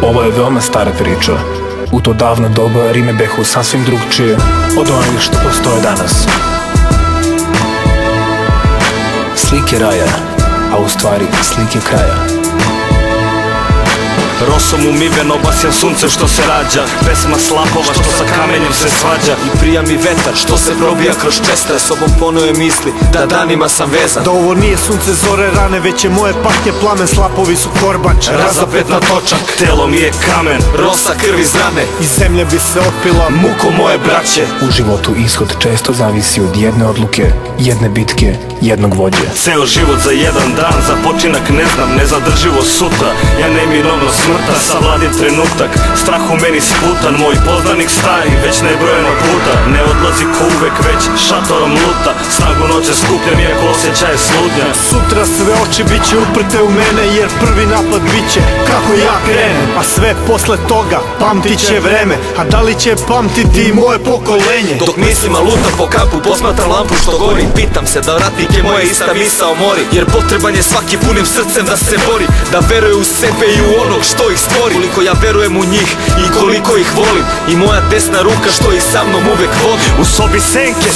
Ovo je veoma stara priča. U to davno doba Rime behu sasvim drugčije od onih što postoje danas. Slike raja, a u stvari slike kraja. Rosom umiven obasjan sunce što se rađa, pesma slapova što sa kamenjem se svađa. I prija mi vetar što se probija kroz čestra, sobom ponuje misli da danima sam vezan. Da ovo nije sunce zore rane, već je moje patnje plamen, slapovi su korbač. Razapet na točak, Telo mi je kamen, rosa krv iz rane, I zemlja bi se opila muko moje braće. U životu ishod često zavisi od jedne odluke, jedne bitke, jednog vođe. Ceo život za jedan dan, za počinak ne znam, nezadrživo sutra. Ja neminovno smrta, savladim trenutak. Strah u meni sputan, moj poznanik stari, već nebrojeno puta. Ne odlazi ko uvek, već šatorom luta. Snagu noće skupljam, iako osjećaje sludnja. Sutra sve oči biće uprte u mene, jer prvi napad biće kako ja krenem. A sve posle toga pamtit će vreme, a da li će pamtiti i moje pokolenje? dok mislima lutam po kapu, posmatram lampu što gori. Pitam se da ratnik je moja ista misao mori, jer potreban je svaki punim srcem da se bori, da veruje u sebe i u onog što ih stvori. Koliko ja verujem u njih i koliko ih volim, i moja desna ruka što ih sa mnom uvek vodi. U sobi senke,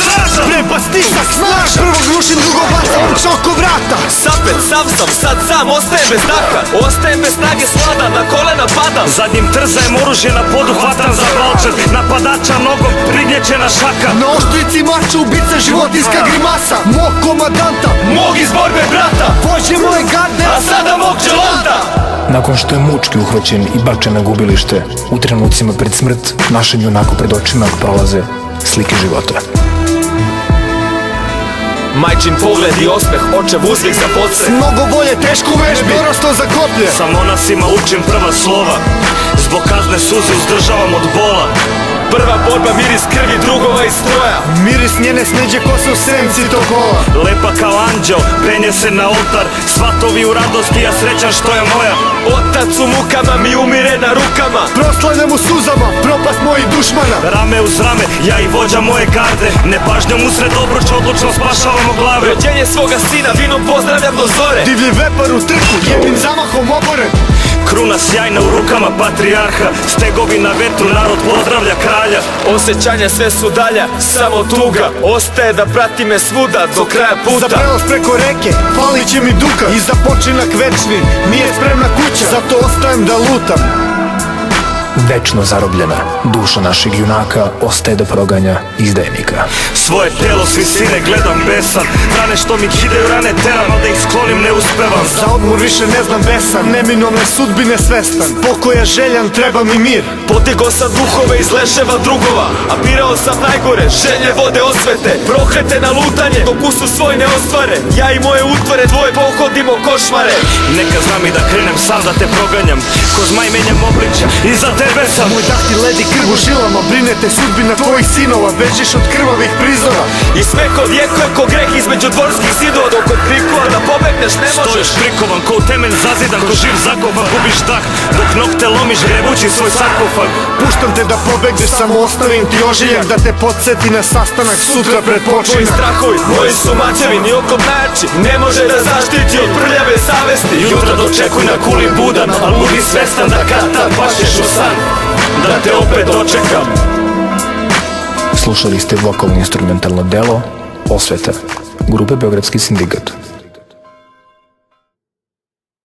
Treba stisak snažan, prvog rušim, drugog bacam ručno oko vrata. Sapet, sam sad sam, ostajem bez daka, ostajem bez snage slada, na kolena padam. zadnjim trzajem oružje na podu, hvatam za balčet. Napadača nogom, prignječena šaka. Na oštrici mača ubica, životinska grimasa. Mog komadanta, Mog iz borbe brata, vođe moje garde, a sada mog čelanta. Nakon što je mučki uhvaćen i bačen na gubilište, u trenucima pred smrt, našem junaku pred očima prolaze slike života. Majčin pogled i osmeh, očev uzvik za podse. mnogo bolje teško u vežbi, dorastao za koplje. Sa monasima učim prva slova, zbog kazne suze uzdržavam od bola. Prva borba, miris krvi drugova iz stroja. Miris njene sneđe kose u senci topola. Lepa kao anđeo, penje se na oltar. Svatovi u radosti, ja srećan što je moja. Otac u mukama mi umire na rukama. Proslavljam u suzama, propast mojih dušmana. Rame uz rame, ja i vođa moje garde. Nepažnjom usred obruča odlučno spašavamo glave. Rođenje svoga sina vinom pozdravljam do zore. Divlji vepar u trku, jednim zamahom oboren. Kruna sjajna u rukama patrijarha. Stegovi na vetru, narod pozdravlja kralja. Osjećanja sve su dalja, samo tuga ostaje da prati me svuda do kraja Za puta. prelaz preko reke, falit će mi duka. I za počinak večni, mi je spremna kuća. Zato ostajem da lutam. Večno zarobljena duša našeg junaka ostaje da proganja izdajnika. Svoje telo s visine gledam besan. Rane što mi kidaju rane teram, al da ih sklonim ne uspevam. Za odmor više ne znam besan, neminovne sudbine svestan. Pokoja željan, treba mi mir. Potegao sam duhove iz leševa drugova, a birao sam najgore, želje vode osvete. Proklete na lutanje, dok usu svoj ne ostvare. Ja i moje utvore, dvoje pohodimo košmare. Neka znam i da krenem sam da te proganjam. Ko zmaj menjam obličja i za tebe sam. Moj dah ti ledi krv u žilama, brinete sudbina tvojih sinova, bežiš od krvavih prizora. I smeh odjekuje ko greh između dvorskih zidova, dok od krikova da pobegneš ne možeš. Stojiš prikovan ko u temelj zazidan, ko živ zakopan, gubiš dah. Dok nokte lomiš grebući svoj sarkofag. Puštam te da pobegneš, samo ostavim ti ožiljak da te podsjeti na sastanak sutra pred Tvoji počinak. strahovi, moji su mačevi, ni oko najjači ne može da zaštiti od prljave savesti. Jutro dočekuj na kuli budan, al budi svestan da kad tad pašćeš u san, da te opet dočekam. Slušali ste vokalno instrumentalno delo Osveta, grupe Beogradski sindikat.